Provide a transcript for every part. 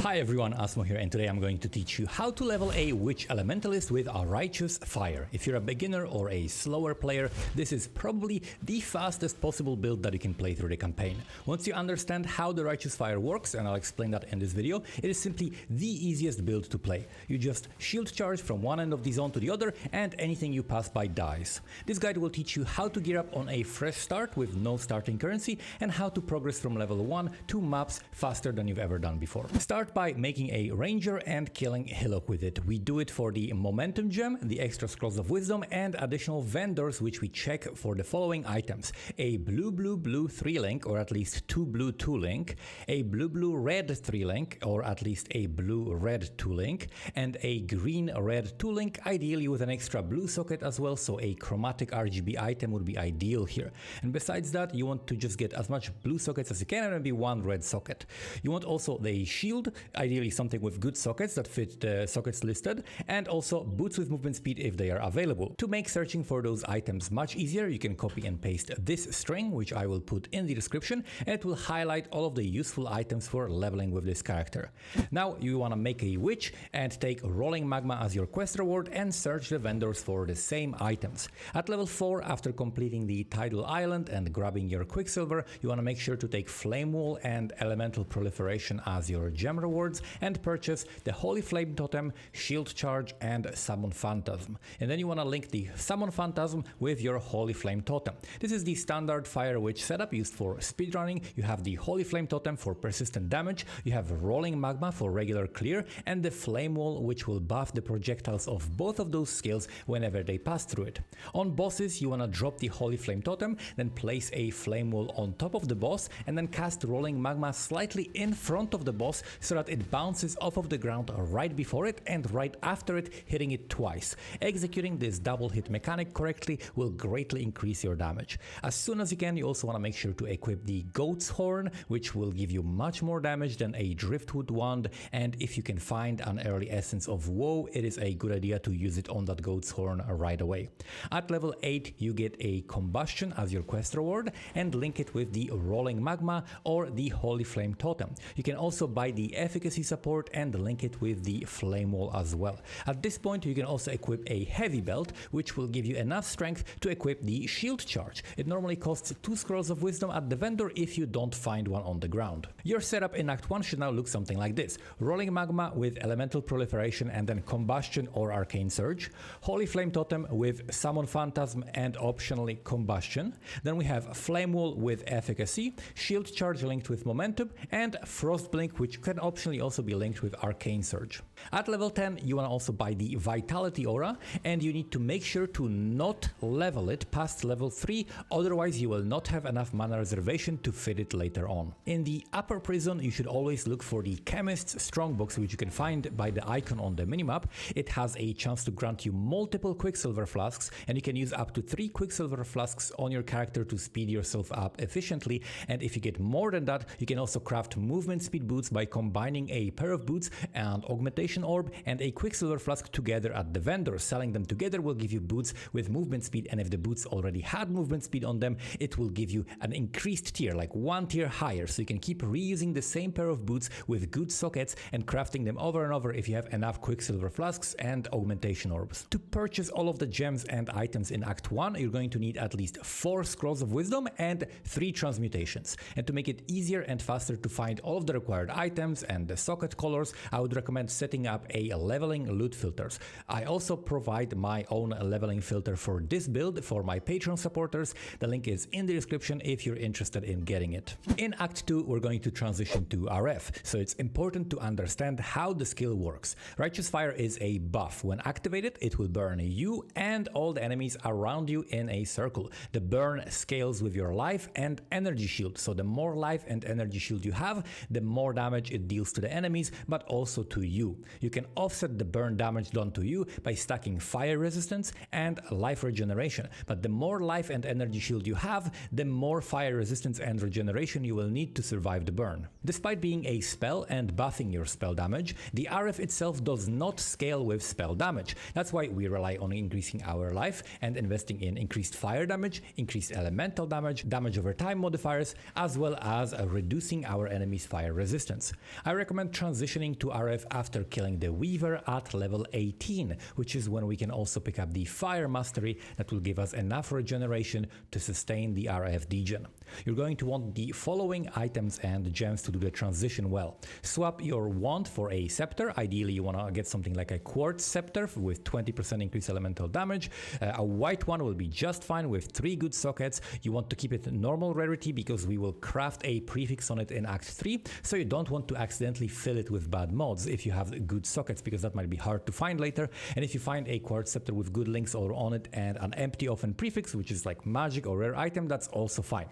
Hi everyone, Asmo here, and today I'm going to teach you how to level a Witch Elementalist with a Righteous Fire. If you're a beginner or a slower player, this is probably the fastest possible build that you can play through the campaign. Once you understand how the Righteous Fire works, and I'll explain that in this video, it is simply the easiest build to play. You just shield charge from one end of the zone to the other, and anything you pass by dies. This guide will teach you how to gear up on a fresh start with no starting currency, and how to progress from level 1 to maps faster than you've ever done before. Start by making a ranger and killing Hillock with it. We do it for the momentum gem, the extra scrolls of wisdom, and additional vendors which we check for the following items: a blue 3 link, or at least 2 blue 2 link, a blue red 3 link, or at least a blue red 2 link, and a green red 2 link, ideally with an extra blue socket as well, so a chromatic RGB item would be ideal here. And besides that, you want to just get as much blue sockets as you can, and maybe one red socket. You want also the shield, ideally something with good sockets that fit the sockets listed, and also boots with movement speed if they are available. To make searching for those items much easier, you can copy and paste this string, which I will put in the description, and it will highlight all of the useful items for leveling with this character. Now you want to make a witch and take rolling magma as your quest reward and search the vendors for the same items. At level 4, after completing the tidal island and grabbing your quicksilver, you want to make sure to take flame wall and elemental proliferation as your gem rewards and purchase the holy flame totem, shield charge, and summon phantasm. And then you want to link the summon phantasm with your holy flame totem. This is the standard fire witch setup used for speedrunning. You have the holy flame totem for persistent damage, you have rolling magma for regular clear, and the flame wall, which will buff the projectiles of both of those skills whenever they pass through it. On bosses, you want to drop the holy flame totem, then place a flame wall on top of the boss, and then cast rolling magma slightly in front of the boss so that it bounces off of the ground right before it and right after it, hitting it twice. Executing this double hit mechanic correctly will greatly increase your damage. As soon as you can, you also want to make sure to equip the goat's horn, which will give you much more damage than a driftwood wand, and if you can find an early essence of woe, it is a good idea to use it on that goat's horn right away. At level 8, you get a combustion as your quest reward and link it with the rolling magma or the holy flame totem. You can also buy the efficacy support and link it with the flame wall as well. At this point, you can also equip a heavy belt, which will give you enough strength to equip the shield charge. It normally costs 2 scrolls of wisdom at the vendor if you don't find one on the ground. Your setup in Act 1 should now look something like this: rolling magma with elemental proliferation and then combustion or arcane surge, holy flame totem with summon phantasm and optionally combustion, then we have flame wall with efficacy, shield charge linked with momentum, and frost blink, which can optionally also be linked with arcane surge. At level 10, you want to also buy the vitality aura, and you need to make sure to not level it past level 3, otherwise you will not have enough mana reservation to fit it later on. In the upper prison, you should always look for the chemist's strongbox, which you can find by the icon on the minimap. It has a chance to grant you multiple quicksilver flasks, and you can use up to 3 quicksilver flasks on your character to speed yourself up efficiently, and if you get more than that, you can also craft movement speed boots by combining a pair of boots and augmentation orb and a quicksilver flask together at the vendor. Selling them together will give you boots with movement speed, and if the boots already had movement speed on them, it will give you an increased tier, like 1 tier higher, so you can keep reusing the same pair of boots with good sockets and crafting them over and over if you have enough quicksilver flasks and augmentation orbs. To purchase all of the gems and items in Act 1, you're going to need at least 4 scrolls of wisdom and 3 transmutations. And to make it easier and faster to find all of the required items and the socket colors, I would recommend setting up a leveling loot filters. I also provide my own leveling filter for this build for my Patreon supporters. The link is in the description if you're interested in getting it. In Act 2, we're going to transition to RF, so it's important to understand how the skill works. Righteous Fire is a buff. When activated, it will burn you and all the enemies around you in a circle. The burn scales with your life and energy shield, so the more life and energy shield you have, the more damage it deals to the enemies, but also to you. You can offset the burn damage done to you by stacking fire resistance and life regeneration, but the more life and energy shield you have, the more fire resistance and regeneration you will need to survive the burn. Despite being a spell and buffing your spell damage, the RF itself does not scale with spell damage. That's why we rely on increasing our life and investing in increased fire damage, increased elemental damage, damage over time modifiers, as well as reducing our enemy's fire resistance. I I recommend transitioning to RF after killing the Weaver at level 18, which is when we can also pick up the Fire Mastery that will give us enough regeneration to sustain the RF degen. You're going to want the following items and gems to do the transition well. Swap your wand for a scepter. Ideally you want to get something like a quartz scepter with 20% increased elemental damage. A white one will be just fine with 3 good sockets. You want to keep it normal rarity because we will craft a prefix on it in Act 3, so you don't want to accidentally fill it with bad mods if you have good sockets, because that might be hard to find later. And if you find a quartz scepter with good links or on it and an empty often prefix, which is like magic or rare item, that's also fine.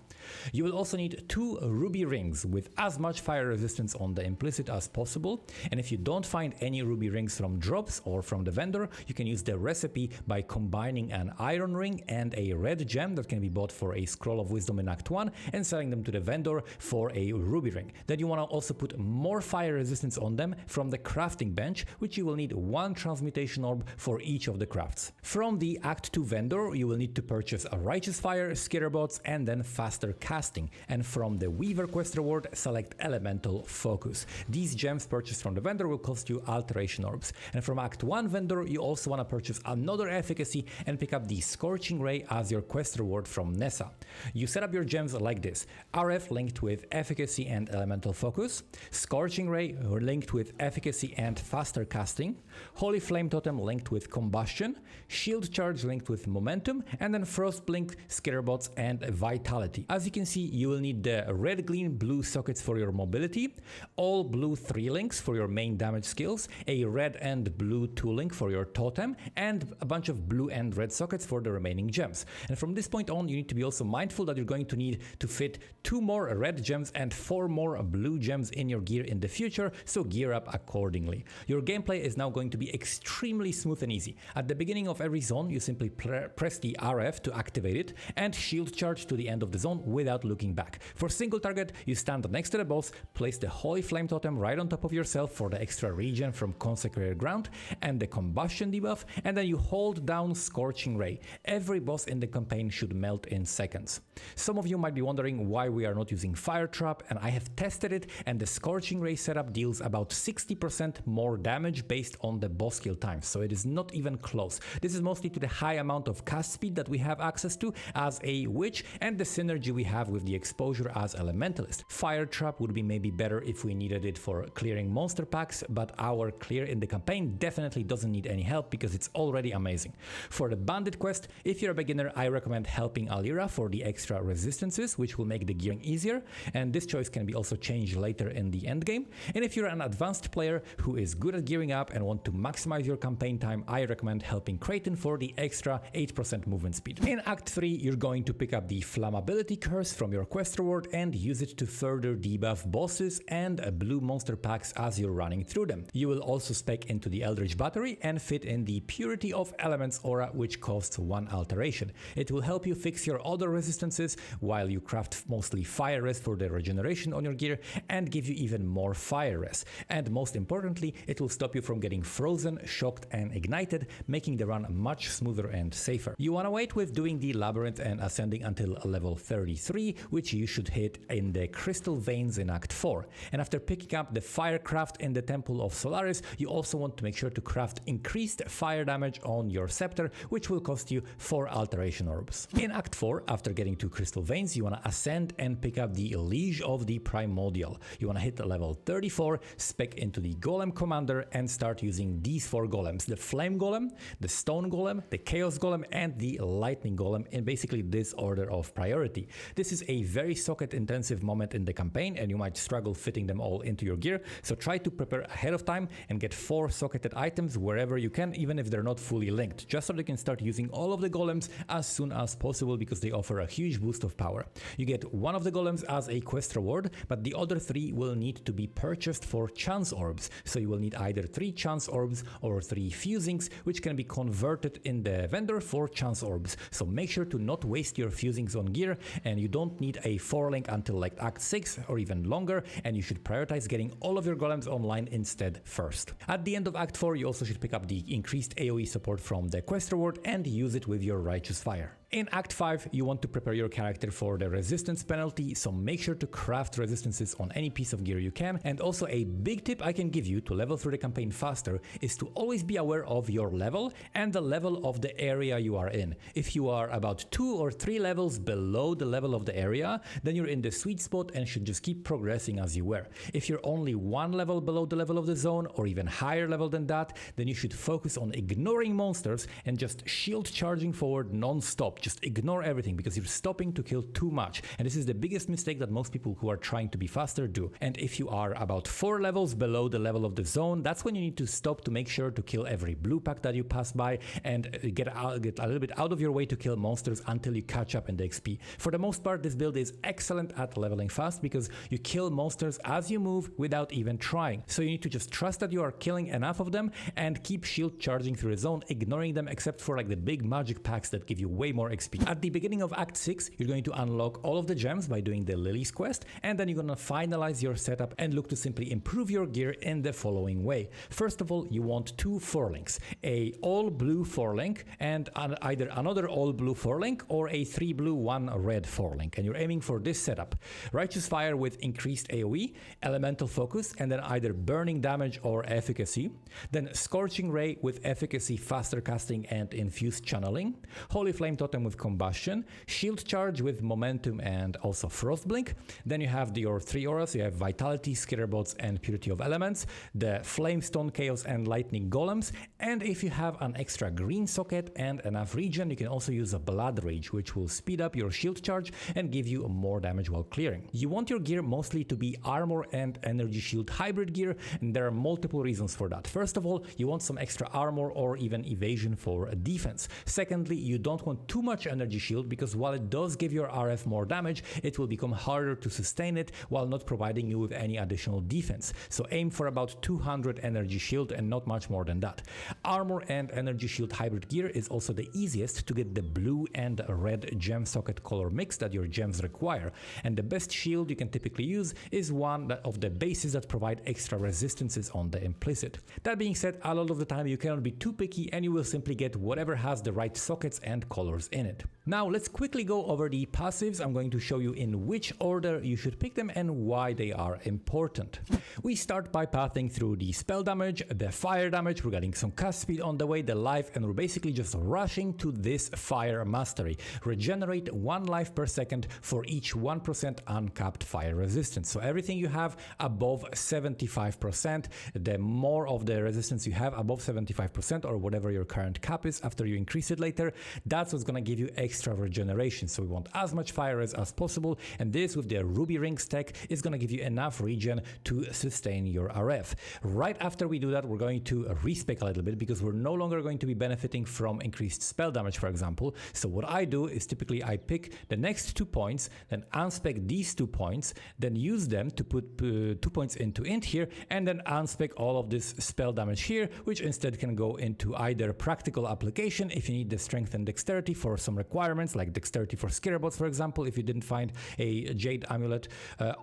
You will also need 2 ruby rings with as much fire resistance on the implicit as possible, and if you don't find any ruby rings from drops or from the vendor, you can use the recipe by combining an iron ring and a red gem that can be bought for a scroll of wisdom in Act 1 and selling them to the vendor for a ruby ring. Then you want to also put more fire resistance on them from the crafting bench, which you will need 1 transmutation orb for each of the crafts. From the Act 2 vendor, you will need to purchase a righteous fire, skitterbots, and then faster casting. And from the Weaver quest reward, select elemental focus. These gems purchased from the vendor will cost you alteration orbs. And from Act 1 vendor, you also want to purchase another efficacy and pick up the Scorching Ray as your quest reward from Nessa. You set up your gems like this: RF linked with efficacy and elemental focus, Scorching Ray linked with efficacy and faster casting, Holy Flame Totem linked with combustion, Shield Charge linked with momentum, and then Frost Blink, Skitterbots, and vitality. As you can see, you will need the red, green, blue sockets for your mobility, all blue 3 links for your main damage skills, a red and blue 2 link for your totem, and a bunch of blue and red sockets for the remaining gems. And from this point on, you need to be also mindful that you're going to need to fit 2 more red gems and 4 more blue gems in your gear in the future, so gear up accordingly. Your gameplay is now going to be extremely smooth and easy. At the beginning of every zone, you simply press the RF to activate it and shield charge to the end of the zone without looking back. For single target, you stand next to the boss, place the Holy Flame Totem right on top of yourself for the extra regen from Consecrated Ground and the combustion debuff, and then you hold down Scorching Ray. Every boss in the campaign should melt in seconds. Some of you might be wondering why we are not using Fire Trap, and I have tested it, and the Scorching Ray setup deals about 60% more damage based on the boss kill time, so it is not even close. This is mostly to the high amount of cast speed that we have access to as a witch and the synergy we have with the exposure as Elementalist. Fire Trap would be maybe better if we needed it for clearing monster packs, but our clear in the campaign definitely doesn't need any help because it's already amazing. For the Bandit quest, if you're a beginner, I recommend helping Alira for the extra resistances, which will make the gearing easier, and this choice can be also changed later in the endgame. And if you're an advanced player who is good at gearing up and want to maximize your campaign time, I recommend helping Kraton for the extra 8% movement speed. In Act 3, you're going to pick up the Flammability Curse from your quest reward and use it to further debuff bosses and blue monster packs as you're running through them. You will also spec into the Eldritch Battery and fit in the Purity of Elements aura, which costs 1 alteration. It will help you fix your other resistances while you craft mostly fire res for the regeneration on your gear and give you even more fire res. And most importantly, it will stop you from getting frozen, shocked, and ignited, making the run much smoother and safer. You want to wait with doing the labyrinth and ascending until level 33, which you should hit in the Crystal Veins in Act 4. And after picking up the Firecraft in the Temple of Solaris, you also want to make sure to craft increased fire damage on your scepter, which will cost you 4 alteration orbs. In Act 4, after getting to Crystal Veins, you want to ascend and pick up the Liege of the Primordial. You want to hit level 34, spec into the Golem Commander, and start using these 4 golems: the Flame Golem, the Stone Golem, the Chaos Golem, and the Lightning Golem, in basically this order of priority. This is a very socket intensive moment in the campaign, and you might struggle fitting them all into your gear, so try to prepare ahead of time and get 4 socketed items wherever you can, even if they're not fully linked, just so you can start using all of the golems as soon as possible because they offer a huge boost of power. You get 1 of the golems as a quest reward, but the other 3 will need to be purchased for chance orbs, so you will need either 3 chance orbs or 3 fusings, which can be converted in the vendor for chance orbs. So make sure to not waste your fusings on gear, and you don't need a 4 link until like Act 6 or even longer, and you should prioritize getting all of your golems online instead first. At the end of Act 4, you also should pick up the increased AoE support from the quest reward and use it with your Righteous Fire. In Act 5, you want to prepare your character for the resistance penalty, so make sure to craft resistances on any piece of gear you can. And also a big tip I can give you to level through the campaign faster is to always be aware of your level and the level of the area you are in. If you are about 2 or 3 levels below the level of the area, then you're in the sweet spot and should just keep progressing as you were. If you're only 1 level below the level of the zone or even higher level than that, then you should focus on ignoring monsters and just shield charging forward non-stop. Just ignore everything because you're stopping to kill too much. And this is the biggest mistake that most people who are trying to be faster do. And if you are about 4 levels below the level of the zone, that's when you need to stop to make sure to kill every blue pack that you pass by and get a little bit out of your way to kill monsters until you catch up in the XP. For the most part, this build is excellent at leveling fast because you kill monsters as you move without even trying. So you need to just trust that you are killing enough of them and keep shield charging through the zone, ignoring them except for like the big magic packs that give you way more XP. At the beginning of Act 6, you're going to unlock all of the gems by doing the Lily's quest, and then you're going to finalize your setup and look to simply improve your gear in the following way. First of all, you want 2 4-links, a all blue 4-link and either another all blue 4-link or a 3 blue 1 red 4-link, and you're aiming for this setup: Righteous Fire with increased AoE, Elemental Focus, and then either burning damage or efficacy, then Scorching Ray with efficacy, faster casting and infused channeling, Holy Flame Totem with combustion, Shield Charge with momentum and also Frost Blink. Then you have your 3 auras, you have Vitality, Skitterbots and Purity of Elements, the Flamestone, Chaos and Lightning Golems, and if you have an extra green socket and enough regen, you can also use a Blood Rage, which will speed up your shield charge and give you more damage while clearing. You want your gear mostly to be armor and energy shield hybrid gear, and there are multiple reasons for that. First of all, you want some extra armor or even evasion for defense. Secondly, you don't want too much energy shield because while it does give your RF more damage, it will become harder to sustain it while not providing you with any additional defense. So aim for about 200 energy shield and not much more than that. Armor and energy shield hybrid gear is also the easiest to get the blue and red gem socket color mix that your gems require, and the best shield you can typically use is one of the bases that provide extra resistances on the implicit. That being said, a lot of the time you cannot be too picky and you will simply get whatever has the right sockets and colors in it. Now let's quickly go over the passives. I'm going to show you in which order you should pick them and why they are important. We start by pathing through the spell damage, the fire damage, we're getting some cast speed on the way, the life, and we're basically just rushing to this fire mastery. Regenerate 1 life per second for each 1% uncapped fire resistance. So everything you have above 75%, the more of the resistance you have above 75% or whatever your current cap is after you increase it later, that's what's going to give you extra regeneration. So we want as much fire as possible, and this with the Ruby Rings tech is going to give you enough regen to sustain your RF. Right after we do that, we're going to respec a little bit because we're no longer going to be benefiting from increased spell damage, for example. So what I do is typically I pick the next 2 points, then unspec these 2 points, then use them to put 2 points into int here, and then unspec all of this spell damage here, which instead can go into either practical application if you need the strength and dexterity for some requirements, like dexterity for Skitterbots, for example, if you didn't find a Jade Amulet,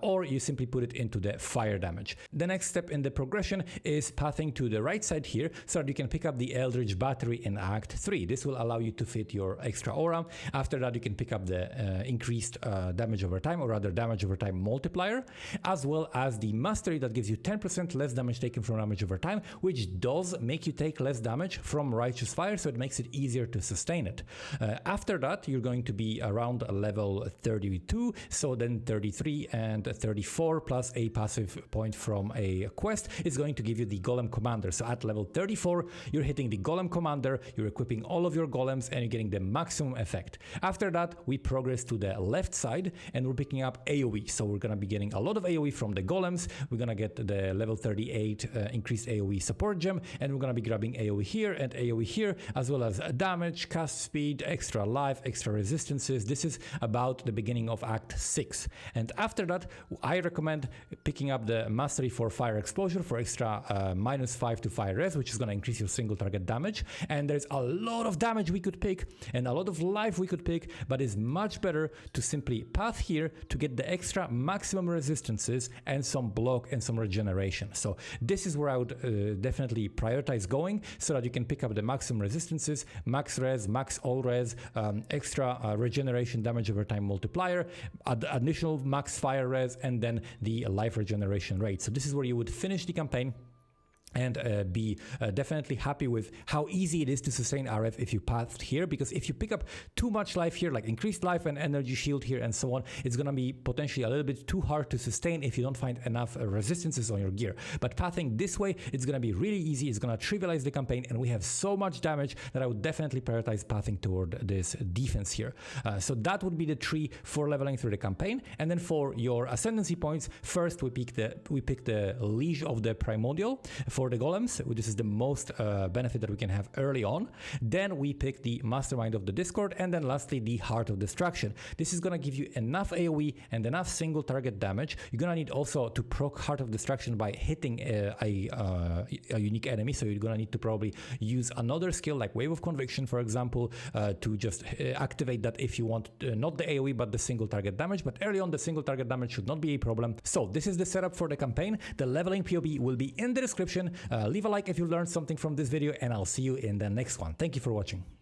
or you simply put it into the fire damage. The next step in the progression is pathing to the right side here so that you can pick up the Eldritch Battery in Act 3. This will allow you to fit your extra aura. After that, you can pick up the increased damage over time, or rather damage over time multiplier, as well as the Mastery that gives you 10% less damage taken from damage over time, which does make you take less damage from Righteous Fire, so it makes it easier to sustain it. After that, you're going to be around level 32, so then 33 and 34 plus a passive point from a quest is going to give you the Golem Commander. So at level 34, you're hitting the Golem Commander, you're equipping all of your golems, and you're getting the maximum effect. After that, we progress to the left side, and we're picking up AoE. So we're going to be getting a lot of AoE from the golems. We're going to get the level 38 increased AoE support gem, and we're going to be grabbing AoE here and AoE here, as well as damage, cast speed, extra life, extra resistances. This is about the beginning of Act 6. And after that, I recommend picking up the Mastery for Fire Exposure for extra -5 to fire res, which is going to increase your single target damage. And there's a lot of damage we could pick and a lot of life we could pick, but it's much better to simply path here to get the extra maximum resistances and some block and some regeneration. So this is where I would definitely prioritize going, so that you can pick up the maximum resistances, max res, max all res, extra regeneration damage over time multiplier, additional max fire res, and then the life regeneration rate. So this is where you would finish the campaign and be definitely happy with how easy it is to sustain RF if you pathed here, because if you pick up too much life here, like increased life and energy shield here and so on, it's going to be potentially a little bit too hard to sustain if you don't find enough resistances on your gear. But pathing this way, it's going to be really easy, it's going to trivialize the campaign, and we have so much damage that I would definitely prioritize pathing toward this defense here. So that would be the tree for leveling through the campaign. And then for your ascendancy points, first we pick the Liege of the Primordial for the golems. This is the most benefit that we can have early on. Then we pick the Mastermind of the Discord, and then lastly the Heart of Destruction. This is going to give you enough AoE and enough single target damage. You're going to need also to proc Heart of Destruction by hitting a unique enemy, so you're going to need to probably use another skill like Wave of Conviction, for example, to just activate that if you want not the AoE but the single target damage. But early on, the single target damage should not be a problem. So this is the setup for the campaign. The leveling POB will be in the description. Leave a like if you learned something from this video, and I'll see you in the next one. Thank you for watching.